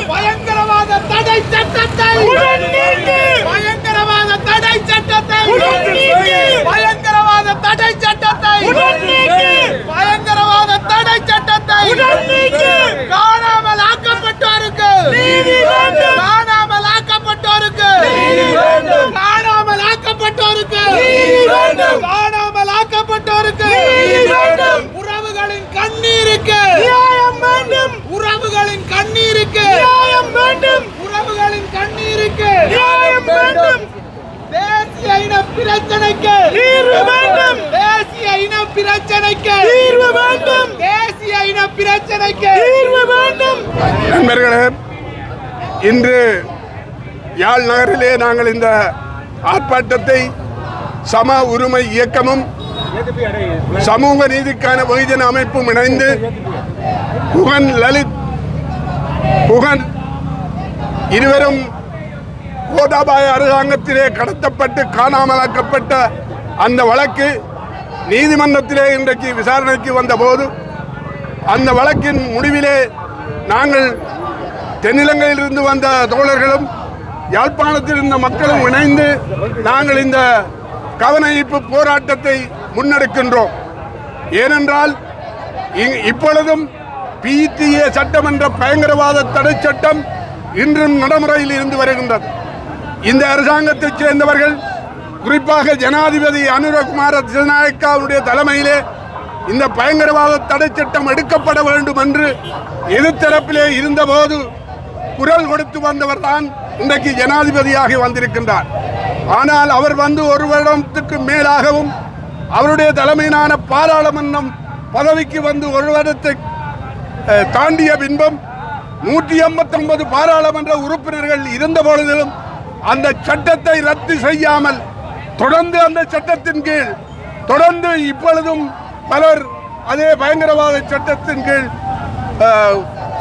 பயங்கரவாத தடை சட்டத்தை பயங்கரவாத தடை சட்டத்தை பயங்கரவாத தடை சட்டத்தை பயங்கரவாத தடை சட்டத்தை காணாமல் ஆக்கப்பட்டோருக்கு காணாமல் ஆக்கப்பட்டோருக்கு காணாமல் ஆக்கப்பட்டோருக்கு காணாமல் ஆக்கப்பட்டோருக்கு உறவுகளின் கண்ணீருக்கு உறவுகளின் கண்ணீருக்கு உறவுகளின் கண்ணீருக்கு தேசிய இன பிரச்சனைக்கு தீர்வு வேண்டும் தேசிய இன பிரச்சனைக்கு தீர்வு வேண்டும் தேசிய இன பிரச்சனைக்கு தீர்வு வேண்டும். நண்பர்களே, இன்று யாழ் நகரிலே நாங்கள் இந்த ஆர்ப்பாட்டத்தை சம உரிமை இயக்கமும் சமூக நீதிக்கான வெகுஜன அமைப்பும் இணைந்து குகன் லலித் குகன் இருவரும் கோதாபாய அரசாங்கத்திலே கடத்தப்பட்டு காணாமலாக்கப்பட்ட அந்த வழக்கு நீதிமன்றத்திலே இன்றைக்கு விசாரணைக்கு வந்தபோது அந்த வழக்கின் முடிவிலே நாங்கள் தென்னிலங்கையிலிருந்து வந்த தோழர்களும் யாழ்ப்பாணத்தில் இருந்த மக்களும் இணைந்து நாங்கள் இந்த கவன ஈர்ப்பு போராட்டத்தை முன்னெடுக்கின்றோம். ஏனென்றால் இப்பொழுதும் PTA சட்டமன்ற பயங்கரவாத தடை சட்டம் இன்றும் நடைமுறையில் இருந்து வருகின்றது. இந்த அரசாங்கத்தைச் சேர்ந்தவர்கள் குறிப்பாக ஜனாதிபதி அனுரகுமார திசாநாயக்காவுடைய தலைமையிலே இந்த பயங்கரவாத தடை சட்டம் எடுக்கப்பட வேண்டும் என்று எதிர்த்தரப்பிலே இருந்தபோது குரல் கொடுத்து வந்தவர் தான் இன்றைக்கு ஜனாதிபதியாக வந்திருக்கின்றார். ஆனால் அவர் வந்து ஒரு வருடத்துக்கு மேலாகவும் அவருடைய தலைமையிலான பாராளுமன்றம் பதவிக்கு வந்து ஒரு வருடத்தை தாண்டிய பின்பும் 189 பாராளுமன்ற உறுப்பினர்கள் இருந்த பொழுதிலும் அந்த சட்டத்தை ரத்து செய்யாமல் தொடர்ந்து அந்த சட்டத்தின் கீழ் தொடர்ந்து இப்பொழுதும் பலர் அதே பயங்கரவாத சட்டத்தின் கீழ்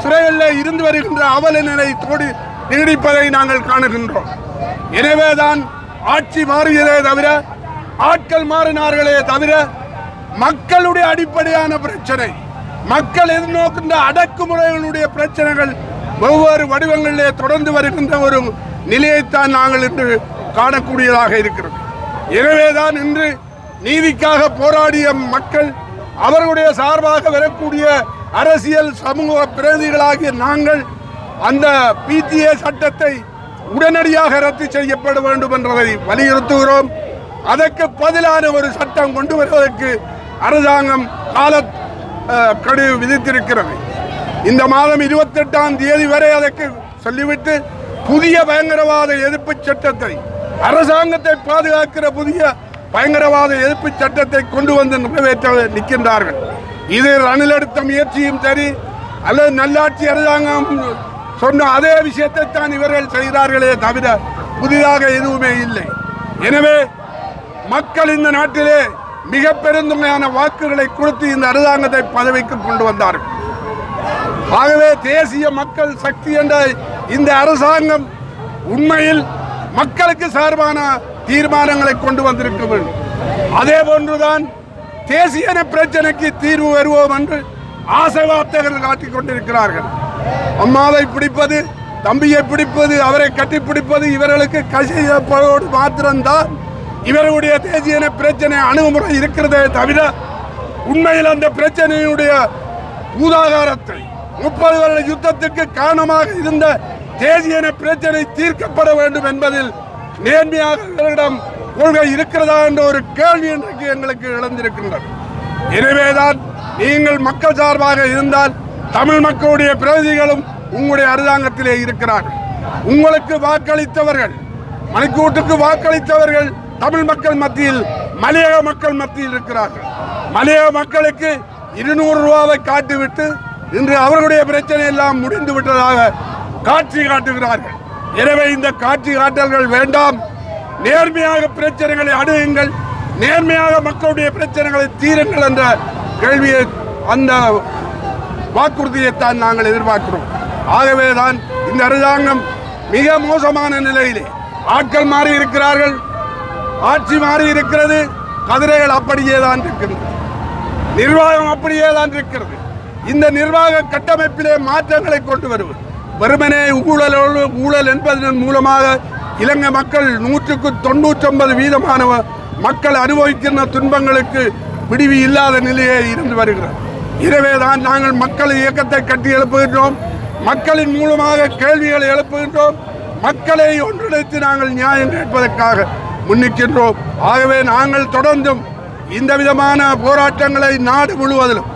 சிறைகளில் இருந்து வருகின்ற அவல நிலை நீடிப்பதை நாங்கள் காணுகின்றோம். எனவேதான் ஆட்சி மாறுகிறதே தவிர ஆட்கள் மாறினார்களே தவிர மக்களுடைய அடிப்படையான பிரச்சனை மக்கள் எதிர்நோக்கின்ற அடக்குமுறைகளுடைய பிரச்சனைகள் ஒவ்வொரு வடிவங்களிலே தொடர்ந்து வருகின்ற ஒரு நிலையைத்தான் நாங்கள் இன்று காணக்கூடியதாக இருக்கிறது. எனவேதான் இன்று நீதிக்காக போராடிய மக்கள் அவர்களுடைய சார்பாக வரக்கூடிய அரசியல் சமூக பிரதிநிதிகளாகிய நாங்கள் அந்த PTA சட்டத்தை உடனடியாக ரத்து செய்யப்பட வேண்டும் என்பதை வலியுறுத்துகிறோம். அதற்கு பதிலான ஒரு சட்டம் கொண்டு வருவதற்கு அரசாங்கம் கெடு விதித்திருக்கிறது. இந்த மாதம் 28ஆம் தேதி வரை அதற்கு சொல்லிவிட்டு புதிய பயங்கரவாத எதிர்ப்பு சட்டத்தை அரசாங்கத்தை பாதுகாக்கிற புதிய பயங்கரவாத எதிர்ப்பு சட்டத்தை கொண்டு வந்து நிறைவேற்ற நிற்கின்றார்கள். இது ரணில் எடுத்த முயற்சியும் சரி அல்லது நல்லாட்சி அரசாங்கம் சொன்ன அதே விஷயத்தை தான் இவர்கள் செய்கிறார்களே தவிர புதிதாக எதுவுமே இல்லை. எனவே மக்கள் இந்த நாட்டிலே மிக பெருந்தொகையான வாக்குகளை கொடுத்து இந்த அரசாங்கத்தை பதவிக்கு கொண்டு வந்தார்கள். ஆகவே தேசிய மக்கள் சக்தி என்ற இந்த அரசாங்கம் உண்மையில் மக்களுக்கு சார்பான தீர்மானங்களை கொண்டு வந்திருக்க வேண்டும். அதே போன்றுதான் தேசிய பிரச்சனைக்கு தீர்வு வருவோம் என்று ஆசை வார்த்தைகள் காட்டிக் கொண்டிருக்கிறார்கள். அம்மாவை பிடிப்பது, தம்பியை பிடிப்பது, அவரை கட்டிப்பிடிப்பது இவர்களுக்கு கட்சியோடு மாத்திரம்தான் இவர்களுடைய தேசிய பிரச்சனை அணுகுமுறை இருக்கிறதே தவிர உண்மையில் அந்த பிரச்சனையுடைய பூதாகாரத்தை 30 வருட யுத்தத்துக்கு காரணமாக இருந்த தேசிய பிரச்சனை தீர்க்கப்பட வேண்டும் என்பதில் நேர்மையாக கொள்கை இருக்கிறதா என்ற ஒரு கேள்வி இன்றைக்கு எங்களுக்கு இழந்திருக்கின்றது. எனவேதான் நீங்கள் மக்கள் சார்பாக இருந்தால் தமிழ் மக்களுடைய பிரதிநிதிகளும் உங்களுடைய அரசாங்கத்திலே இருக்கிறார்கள். உங்களுக்கு வாக்களித்தவர்கள், மணிக்கூட்டுக்கு வாக்களித்தவர்கள் தமிழ் மக்கள் மத்தியில், மலையக மக்கள் மத்தியில் இருக்கிறார்கள். மலையக மக்களுக்கு 200 ரூபாவை காட்டிவிட்டு இன்று அவர்களுடைய பிரச்சனை எல்லாம் முடிந்து விட்டதாக காட்சி காட்டுகிறார்கள். எனவே இந்த காட்சி காட்டல்கள் வேண்டாம். நேர்மையாக பிரச்சனைகளை அணுகுங்கள், நேர்மையாக மக்களுடைய பிரச்சனைகளை தீருங்கள் என்ற கேள்வியை, அந்த வாக்குறுதியைத்தான் நாங்கள் எதிர்பார்க்கிறோம். ஆகவேதான் இந்த அரசாங்கம் மிக மோசமான நிலையிலே, ஆட்கள் மாறி இருக்கிறார்கள், ஆட்சி மாறி இருக்கிறது, கதிரைகள் அப்படியே தான் இருக்கின்றது, நிர்வாகம் அப்படியே தான் இருக்கிறது. இந்த நிர்வாக கட்டமைப்பிலே மாற்றங்களை கொண்டு வருவது வெறுமனே ஊழல் என்பதன் மூலமாக இலங்கை மக்கள் 199% மக்கள் அனுபவிக்கின்ற துன்பங்களுக்கு விடிவு இல்லாத நிலையே இருந்து வருகிறது. எனவேதான் நாங்கள் மக்கள் இயக்கத்தை கட்டி எழுப்புகின்றோம், மக்களின் மூலமாக கேள்விகளை எழுப்புகின்றோம், மக்களை ஒன்றிணைத்து நாங்கள் நியாயம் கேட்பதற்காக முன்னிக்கின்றோம். ஆகவே நாங்கள் தொடர்ந்தும் இந்த விதமான போராட்டங்களை நாடு முழுவதிலும்,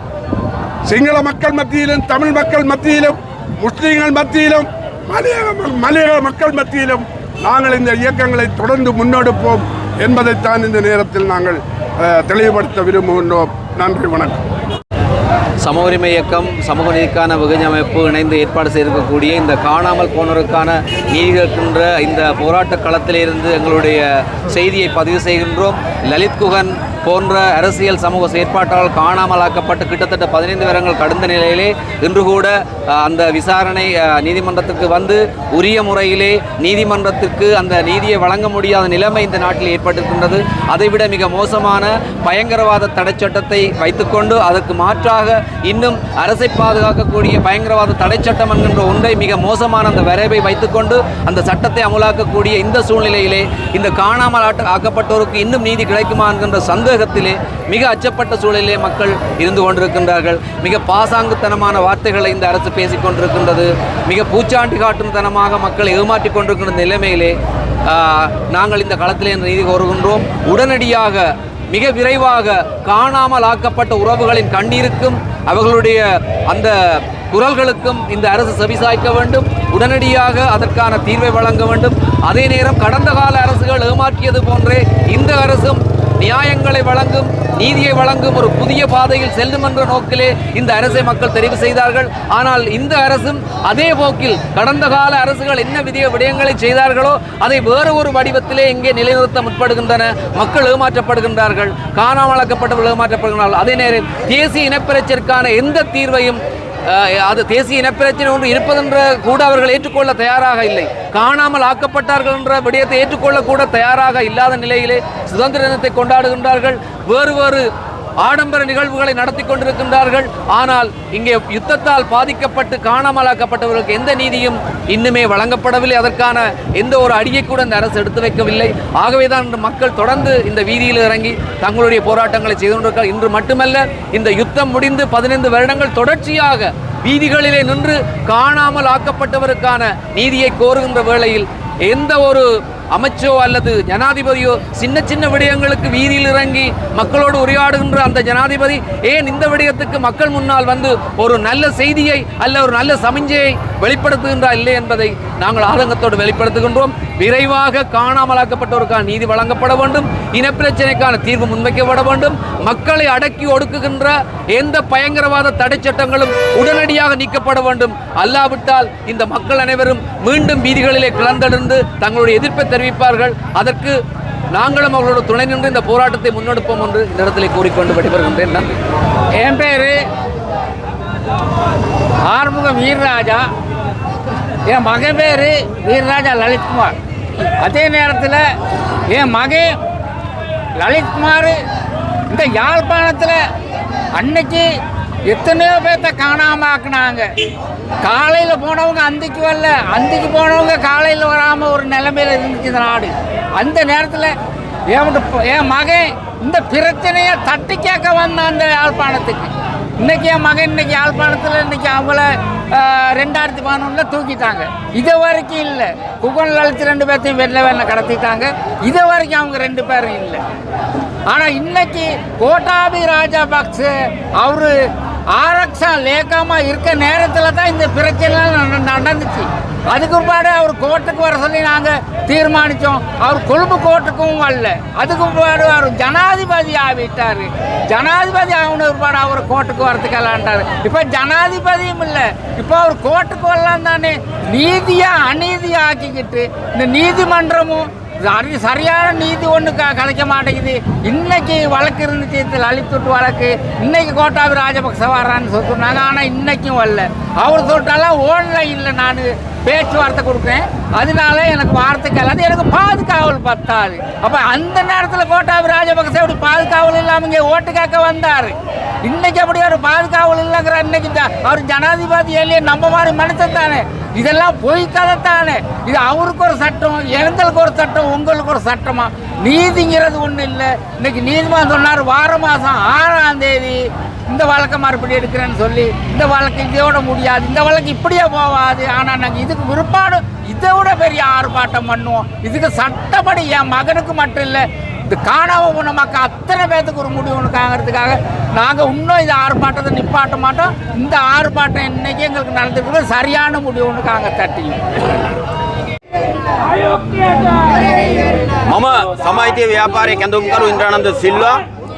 சிங்கள மக்கள் மத்தியிலும், தமிழ் மக்கள் மத்தியிலும், முஸ்லீம்கள் மத்தியிலும், மலையக மக்கள் மத்தியிலும் நாங்கள் இந்த இயக்கங்களை தொடர்ந்து முன்னெடுப்போம் என்பதைத்தான் இந்த நேரத்தில் நாங்கள் தெளிவுபடுத்த விரும்புகின்றோம். நன்றி, வணக்கம். சமூக உரிமை இயக்கம், சமூக நீதிக்கான வெகுஜன அமைப்பு இணைந்து ஏற்பாடு செய்திருக்கக்கூடிய இந்த காணாமல் போனோருக்கான நீதி கேட்கின்ற இந்த போராட்ட களத்திலிருந்து எங்களுடைய செய்தியை பதிவு செய்கின்றோம். லலித் குகன் போன்ற அரசியல் சமூக செயற்பாட்டாளர்கள் காணாமல் ஆக்கப்பட்டு கிட்டத்தட்ட 15 வருடங்கள் கடந்த நிலையிலே இன்று கூட அந்த விசாரணை நீதிமன்றத்துக்கு வந்து உரிய முறையிலே நீதிமன்றத்திற்கு அந்த நீதியை வழங்க முடியாத நிலைமை இந்த நாட்டில் ஏற்பட்டிருக்கின்றது. அதைவிட மிக மோசமான பயங்கரவாத தடை சட்டத்தை வைத்துக்கொண்டு அதற்கு மாற்றாக இன்னும் அரசை பாதுகாக்கக்கூடிய பயங்கரவாத தடை சட்டம் என்கின்ற ஒன்றை மிக மோசமான அந்த வரைவை வைத்துக்கொண்டு அந்த சட்டத்தை அமுலாக்கக்கூடிய இந்த சூழ்நிலையிலே இந்த காணாமல் ஆக்கப்பட்டோருக்கு இன்னும் நீதி கிடைக்குமா என்கின்ற சந்தேகத்திலே மிக அச்சப்பட்ட சூழலிலே மக்கள் இருந்து கொண்டிருக்கின்றார்கள். மிக பாசாங்குத்தனமான வார்த்தைகளை இந்த அரசு பேசிக் கொண்டிருக்கின்றது. மிக பூச்சாண்டி காட்டும் தனமாக மக்களை ஏமாற்றிக் கொண்டிருக்கின்ற நிலைமையிலே நாங்கள் இந்த களத்திலே நீதி கோருகின்றோம். உடனடியாக மிக விரைவாக காணாமல் ஆக்கப்பட்ட உறவுகளின் கண்ணீருக்கும் அவர்களுடைய அந்த குரல்களுக்கும் இந்த அரசு செவிசாய்க்க வேண்டும். உடனடியாக அதற்கான தீர்வை வழங்க வேண்டும். அதே நேரம் கடந்த கால அரசுகள் ஏமாற்றியது போன்றே இந்த அரசும் நியாயங்களை வழங்கும், நீதியை வழங்கும் ஒரு புதிய பாதையில் செல்லும் என்ற நோக்கிலே இந்த அரசை மக்கள் தெரிவு செய்தார்கள். ஆனால் இந்த அரசும் அதே போக்கில் கடந்த கால அரசுகள் என்ன விடயங்களை செய்தார்களோ அதை வேறு ஒரு வடிவத்திலே இங்கே நிலைநிறுத்த முற்படுகின்றன. மக்கள் ஏமாற்றப்படுகின்றார்கள், காணாமலாக்கப்பட்டவர்கள் ஏமாற்றப்படுகின்றார்கள். அதே நேரம் தேசிய இனப்பிரச்சிற்கான எந்த தீர்வையும் அது தேசிய இனப்பிரச்சனை ஒன்று இருப்பதென்ற கூட அவர்கள் ஏற்றுக்கொள்ள தயாராக இல்லை. காணாமல் ஆக்கப்பட்டார்கள் என்ற விடயத்தை ஏற்றுக்கொள்ள கூட தயாராக இல்லாத நிலையிலே சுதந்திர தினத்தை கொண்டாடுகின்றார்கள். வேறு ஆடம்பர நிகழ்வுகளை நடத்தி கொண்டிருக்கின்றார்கள். ஆனால் இங்கே யுத்தத்தால் பாதிக்கப்பட்டு காணாமலாக்கப்பட்டவர்களுக்கு எந்த நீதியும் இன்னுமே வழங்கப்படவில்லை. அதற்கான எந்த ஒரு அடியை கூட இந்த அரசு எடுத்து வைக்கவில்லை. ஆகவேதான் மக்கள் தொடர்ந்து இந்த வீதியில் இறங்கி தங்களுடைய போராட்டங்களை செய்து கொண்டிருக்கிறார். இன்று மட்டுமல்ல, இந்த யுத்தம் முடிந்து 15 வருடங்கள் தொடர்ச்சியாக வீதிகளிலே நின்று காணாமல் ஆக்கப்பட்டவருக்கான நீதியை கோருகின்ற வேளையில் எந்த ஒரு அமைச்சோ அல்லது ஜனாதிபதியோ சின்ன விடயங்களுக்கு வீதியில் இறங்கி மக்களோடு உரையாடுகின்ற அந்த ஜனாதிபதி ஏன் இந்த விடயத்துக்கு மக்கள் முன்னால் வந்து ஒரு நல்ல செய்தியை அல்ல ஒரு நல்ல சமிஞ்சையை வெளிப்படுத்துகின்றார் இல்லை என்பதை நாங்கள் ஆதங்கத்தோடு வெளிப்படுத்துகின்றோம். விரைவாக காணாமலாக்கப்பட்டோருக்கான நீதி வழங்கப்பட வேண்டும். இனப்பிரச்சனைக்கான தீர்வு முன்வைக்கப்பட வேண்டும். மக்களை அடக்கி ஒடுக்குகின்ற எந்த பயங்கரவாத தடை சட்டங்களும் உடனடியாக நீக்கப்பட வேண்டும். அல்லாவிட்டால் இந்த மக்கள் அனைவரும் மீண்டும் வீதிகளிலே கிளர்ந்தெழுந்து தங்களுடைய எதிர்ப்பை தெரிவிப்பார்கள். அதற்கு நாங்களும் அவர்களோட துணை நின்று இந்த போராட்டத்தை முன்னெடுப்போம் என்று இந்த இடத்திலே கூறிக்கொண்டு விடைபெறுகின்றேன். நன்றி. என் பேர் ஆறுமுகம் வீரராஜா. என் மகன் பேர் வீரராஜா லலித்குமார். அதே நேரத்தில் என் மகன் லலித்குமார் இந்த யாழ்ப்பாணத்தில் அன்னைக்கு எத்தனையோ பேர்த்த காணாமல் ஆக்குனாங்க. காலையில் போனவங்க அந்திக்கு வரல, அந்திக்கு போனவங்க காலையில் வராமல் ஒரு நிலைமையில் இருந்துச்சு இந்த நாடு. அந்த நேரத்தில் என் மகன் இந்த பிரச்சனையை தட்டி கேட்க வந்தான் அந்த யாழ்ப்பாணத்துக்கு. இன்றைக்கி என் மகன் இன்னைக்கு யாழ்ப்பாணத்தில் இன்றைக்கி அவங்கள 2011 தூக்கிட்டாங்க. இது வரைக்கும் இல்லை. குகன் லலித் 2 பேர்த்தையும் வெள்ளை கடத்திட்டாங்க. இது வரைக்கும் அவங்க 2 பேரும் இல்லை. ஆனால் இன்னைக்கு கோட்டாபி ராஜபக்ச அவர் ஆரக்ஷா லேக்காமல் இருக்க நேரத்தில் தான் இந்த பிரச்சனை நடந்துச்சு. அதுக்கு பிற்பாடு அவர் கோர்ட்டுக்கு வர சொல்லி நாங்கள் தீர்மானித்தோம். அவர் கொழும்பு கோர்ட்டுக்கும் வரல. அதுக்கு பிற்பாடு அவர் ஜனாதிபதி ஆகிட்டார். ஜனாதிபதி ஆகின பிற்பாடு அவர் கோர்ட்டுக்கு வரத்துக்கலான்ட்டார். இப்போ ஜனாதிபதியும் இல்லை, இப்போ அவர் கோர்ட்டுக்கு வரலாம் தானே. நீதியை அநீதியாக ஆக்கிக்கிட்டு இந்த நீதிமன்றமும் சரியான நீதி ஒன்று கிடைக்க மாட்டேங்குது. இன்னைக்கு வழக்கு இருந்துச்சு, லலித்துட்டு வழக்கு. இன்னைக்கு கோட்டாபி ராஜபக்ச வர்றான்னு சொன்னாங்க, ஆனால் இன்னைக்கும் வரல. அவர் சொல்லிட்டாலாம் ஆன்லைனில் நான் பேச்சுவார்த்தை கொடுக்குறேன், அதனால எனக்கு வார்த்தைக்கு அல்லாது எனக்கு பாதுகாவல் பத்தாது. அப்போ அந்த நேரத்தில் கோட்டாபி ராஜபக்ச அப்படி பாதுகாவல் இல்லாமல் இங்கே ஓட்டு கேட்க வந்தார். இன்னைக்கு அப்படி ஒரு பாதுகாவல் இல்லைங்கிற இன்னைக்கு அவர் ஜனாதிபதி இல்லையே நம்ம மாதிரி மனுஷன் தானே. இதெல்லாம் பொய் கதை தானே. இது அவருக்கு ஒரு சட்டம், எங்களுக்கு ஒரு சட்டம், உங்களுக்கு ஒரு சட்டமா? நீதிங்கிறது ஒன்றும் இல்லை. இன்னைக்கு நீதிமன்றம் சொன்னார் வார மாதம் 6ஆம் தேதி இந்த வழக்கை மறுபடி எடுக்கிறேன்னு சொல்லி. இந்த வழக்கு இதோட முடியாது, இந்த வழக்கு இப்படியே போகாது. ஆனால் நாங்கள் இதுக்கு விருப்பாடு இதை விட பெரிய ஆர்ப்பாட்டம் பண்ணுவோம். இதுக்கு சட்டப்படி என் மகனுக்கு மட்டும் இல்லை, இது காணாமல் போன மக்கள் அத்தனை பேர்த்துக்கு ஒரு முடிவு ஒன்றுக்காங்கிறதுக்காக நாங்கள் இன்னும் இந்த ஆர்ப்பாட்டத்தை நிப்பாட்ட மாட்டோம். இந்த ஆர்ப்பாட்டம் இன்னைக்கு எங்களுக்கு நடந்துருக்கு சரியான முடிவு ஒன்றுக்காங்க தட்டியும். මම සමාහිතය ව්‍යාපාරය කැඳුම්කරු ඉන්ද්‍රානන්ද සිල්වා.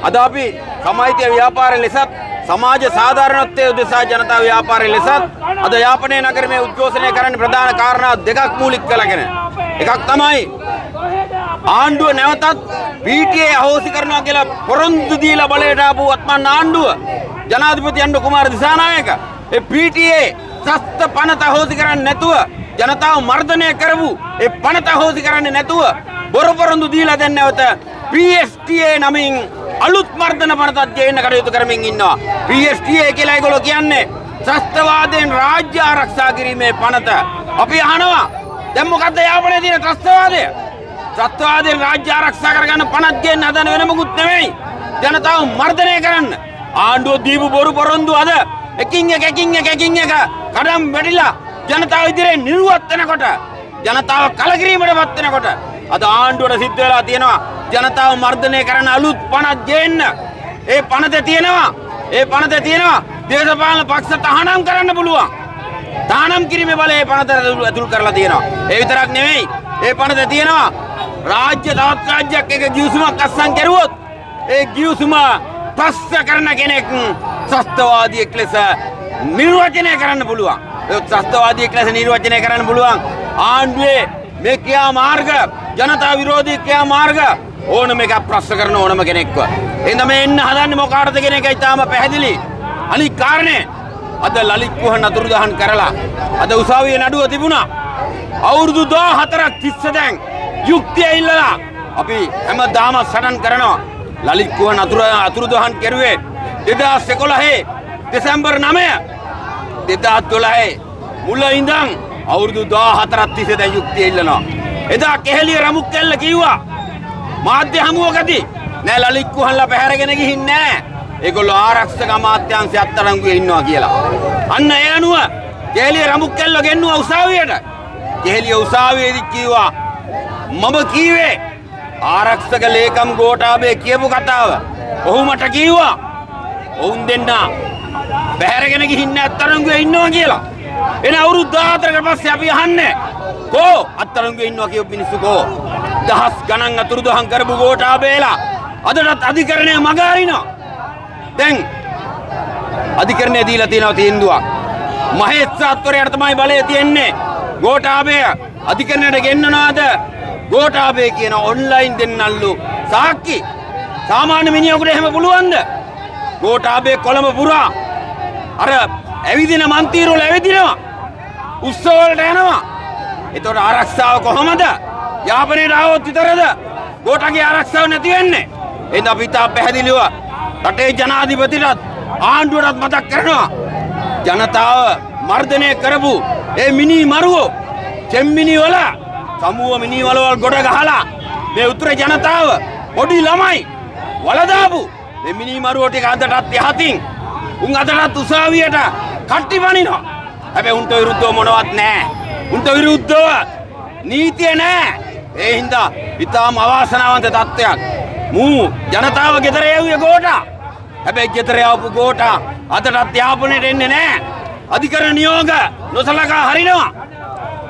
අද අපි සමාහිතය ව්‍යාපාරය ලෙසත් සමාජ සාධාරණත්වය උදෙසා ජනතා ව්‍යාපාරය ලෙසත් අද යාපනය නගරමේ උද්ඝෝෂණය කරන්න ප්‍රධාන කාරණා දෙකක් මූලික කරගෙන. එකක් තමයි ආණ්ඩුව නැවතත් පීටියේ අහෝසි කරනවා කියලා පොරොන්දු දීලා බලයට ආපු වත්මන් ආණ්ඩුව ජනාධිපති අණ්ඩු කුමාර දිසානායක ඒ පීටියේ සස්ත පනත අහෝසි කරන්නේ නැතුව ජනතාව මර්ධනය කරපු ඒ පනත අහෝසි කරන්නේ නැතුව බොරු පොරොන්දු දීලා දැන් නැවත PSTA නමින් අලුත් මර්ධන පනතක් ගේන්න කටයුතු කරමින් ඉන්නවා. PSTA කියලා ඒගොල්ලෝ කියන්නේ ත්‍රස්තවාදයෙන් රාජ්‍ය ආරක්ෂා කිරීමේ පනත. අපි අහනවා දැන් මොකද්ද යාපනයේ තියෙන ත්‍රස්තවාදය? ත්‍රස්තවාදයෙන් රාජ්‍ය ආරක්ෂා කරගන්න පනත් ගේන්න හදන වෙන මොකුත් නෙමෙයි. ජනතාව මර්ධනය කරන්න. ආණ්ඩුව දීපු බොරු පොරොන්දු අද එකින් එක කඩම් වැටිලා ජනතාව ඉදිරියේ නිරුවත් වෙනකොට, ජනතාව කලකිරීමටපත් වෙනකොට අද ආණ්ඩුවට සිද්ධ වෙලා තියෙනවා ජනතාව මර්ධනය කරන අලුත් පනත් ගේන්න. ඒ පනතේ තියෙනවා දේශපාලන පක්ෂ තහනම් කරන්න පුළුවන්. තහනම් කිරීමේ බලය ඒ පනත ඇතුළු කරලා තියෙනවා. ඒ විතරක් නෙවෙයි, ඒ පනතේ තියෙනවා රාජ්‍ය තවත් රාජ්‍යයක් එක ගිවිසුමක් අත්සන් කරුවොත් ඒ ගිවිසුම පස්ස කරන කෙනෙක් ත්‍රස්තවාදියෙක් ලෙස නිර්වචනය කරන්න පුළුවන්. ඒ ත්‍රස්තවාදියෙක් ලෙස නිර්වචනය කරන්න පුළුවන්. ආණ්ඩුවේ මේ ක්‍රියා මාර්ග, ජනතා විරෝධී ක්‍රියා මාර්ග ඕනම එකක් ප්‍රශ්න කරන ඕනම කෙනෙක්ව. එහෙනම් මේ එන්න හදන්නේ මොකාටද කියන එක ඉතාම පැහැදිලි. අනිත් කාරණේ අද ලලිත් කුහන් අතුරුදහන් කරලා අද උසාවියේ නඩුව තිබුණා. අවුරුදු 14ක් තිස්සේ දැන් යුක්තිය ඉල්ලලා අපි හැමදාම සටන් කරනවා. ලලිත් කුහන් අතුරුදහන් කෙරුවේ 2011 දෙසැම්බර් 9 2012 මුල ඉඳන් අවුරුදු 14ක් තිස්සේ දැන් යුක්තිය ඉල්ලනවා. එදා කෙහෙලිය රමුක්කෙල්ල කිව්වා මාධ්‍ය හමුවකදී නෑ ලලිත් කුහන්ලා පැහැරගෙන ගිහින් නෑ. ඒගොල්ලෝ ආරක්ෂක අමාත්‍යාංශය අත්අඩංගුවේ ඉන්නවා කියලා. අන්න ඒ අනුව කෙහෙලිය රමුක්කෙල්ල ගෙන්නුවා උසාවියට. කෙහෙලිය උසාවියේදී කිව්වා මම කීවේ ආරක්ෂක ලේකම් ගෝඨාභය කියපු කතාව. ඔහු මට කිව්වා ඔවුන් දෙන්න පැහැරගෙන ගිහින් නෑ අත්අඩංගුවේ ඉන්නවා කියලා. එන අවුරුදු 14කට පස්සේ අපි අහන්නේ කෝ අත්අඩංගුවේ ඉන්නවා කියපු මිනිස්සු කෝ? දහස් ගණන් අතුරුදහන් කරපු ගෝඨාභයලා අදටත් අධිකරණය මග අරිනවා. දැන් අධිකරණය දීලා තියෙනවා තීන්දුවක්. මහේස්ත්‍රාත්වරයාට තමයි බලය තියෙන්නේ. ගෝඨාභය අධිකරණයට ගෙන්නනවාද? ගෝඨාභය කියන ඔන්ලයින් දෙන්නල්ලු සාක්කි සාමාන්‍ය මිනිහෙකුට එහෙම පුළුවන්ද? ගෝඨාභය කොළඹ පුරා අර ඇවිදින මන්තිරුවල ඇවිදිනවා, උත්සව වලට යනවා. ඒතකොට ආරක්ෂාව කොහමද? යාපනයට ආවොත් විතරද ගෝඨාගේ ආරක්ෂාව නැති වෙන්නේ? එහෙනම් අපි තා පැහැදිලිව රටේ ජනාධිපතිටත් ආණ්ඩුවටත් මතක් කරනවා ජනතාව මර්ධනය කරපු ඒ මිනි මරුවෝ චෙම්මිනි වල සමුව මිනි වලවල් ගොඩ ගහලා මේ උතුර ජනතාව පොඩි ළමයි වලදාපු මේ මිනි මරුවෝ ටික අදටත් යහතින් උන් අදටත් උසාවියට කට්ටි පනිනවා. හැබැයි උන්ට විරුද්ධව මොනවත් නැහැ. උන්ට විරුද්ධව නීතිය නැහැ. ඒ හින්දා ඉතාම අවාසනාවන්ත තත්ත්වයක්. මූ ජනතාව ගෙදර යවුවේ ගෝඨා. හැබැයි ගෙදර යවපු ගෝඨා අදටත් යාපනයට එන්නේ නැහැ. අධිකරණ නියෝග නොසලකා හරිනවා.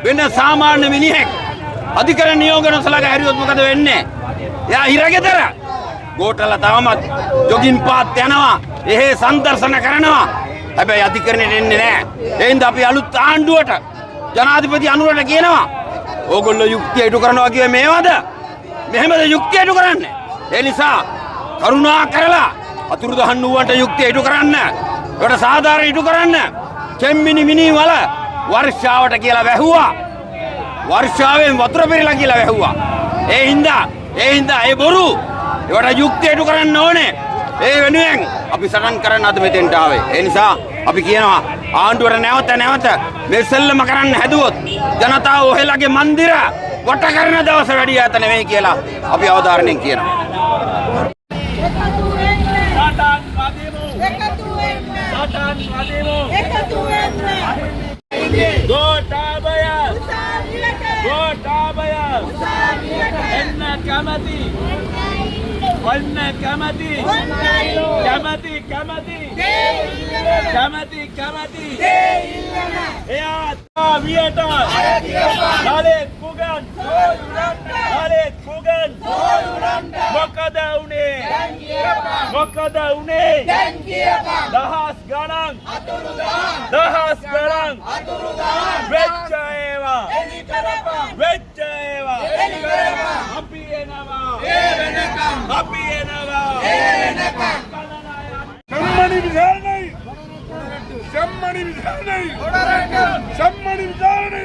වෙන සාමාන්‍ය මිනිහෙක් අධිකරණ නියෝග නොසලකා හැරියොත් මොකද වෙන්නේ? එයා හිරගෙදර. ගෝඨලා තාමත් ජොගින් පාත් යනවා. එහෙ සම්දර්ශන කරනවා. හැබැයි අධිකරණයට එන්නේ නැහැ. ඒ හින්දා අපි අලුත් ආණ්ඩුවට ජනාධිපති අනුරට කියනවා. ඕගොල්ලෝ යුක්තිය ඉටු කරනවා කියේ මේවද? මෙහෙමද යුක්තිය ඉටු කරන්නේ? ඒ නිසා කරුණා කරලා අතුරුදහන් වූවන්ට යුක්තිය ඉටු කරන්න. ඒකට සාධාරණ ඉටු කරන්න. කෙම්මිනි මිනි වල වර්ෂාවට කියලා වැහුවා. වර්ෂාවෙන් වතුර පෙරලා කියලා වැහුවා. ඒ හින්දා ඒ බොරු. ඒකට යුක්තිය ඉටු කරන්න ඕනේ. ඒ වෙනුවෙන් අපි සටන් කරන්න අද මෙතෙන්ට ආවේ. ඒ නිසා අපි කියනවා ආණ්ඩුවට නැවත මේ සෙල්ලම කරන්න හැදුවොත් ජනතාව ඔහෙලගේ මන්දිර වට කරන දවස වැඩි ඈත නෙවෙයි කියලා අපි අවධාරණයෙන් කියනවා. මොකද උනේ දහස් ගණන් වෙච්ච ඒවා අපි එනවා செம்மணி விசாரணை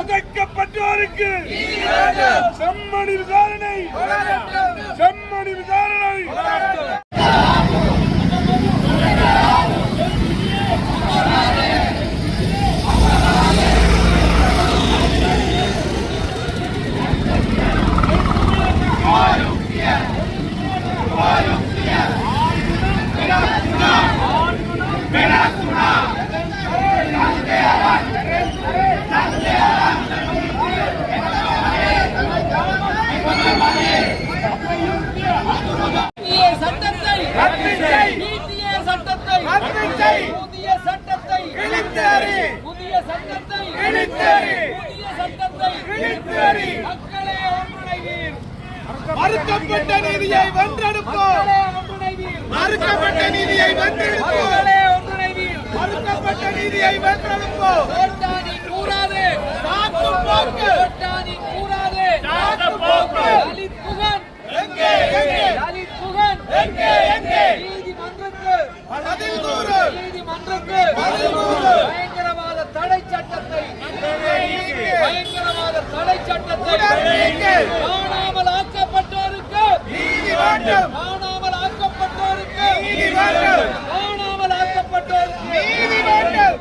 உதைக்கப்பட்டோருக்கு செம்மணி விசாரணை மறுக்கப்பட்ட நீதியை வென்றெடுப்போம். மறுக்கப்பட்ட நீதியை வென்றெடுப்போம். கோட்டானி கூறாதே சாக்கு போக்கு. லலித் புகன் எங்கே நீதிமன்றத்து பதில் கூறு. பயங்கரவாத தடை சட்டத்தை காணாமல் ஆக்கப்பட்டோருக்கு நீதி வேண்டும். நீதி வேண்டும்.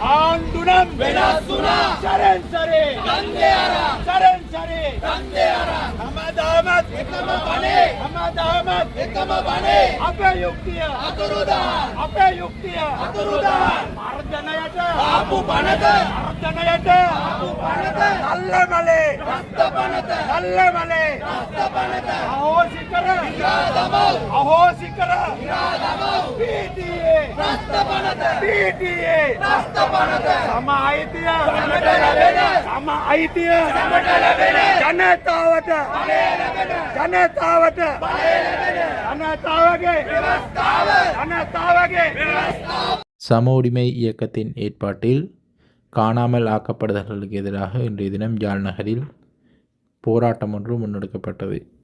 ආණ්ඩුනම් வினாசனம் சரண் சரே சரண் சரே அமத் அமத் අපයුක්තිය මර්ධනයට නල්ලමලේ අහෝසි කර පීටියේ සම අයිතිය ජනතාවගේ சம உரிமை இயக்கத்தின் ஏற்பாட்டில் காணாமல் ஆக்கப்படுதல்களுக்கு எதிராக இன்றைய தினம் யாழ் நகரில் போராட்டம் ஒன்று முன்னெடுக்கப்பட்டது.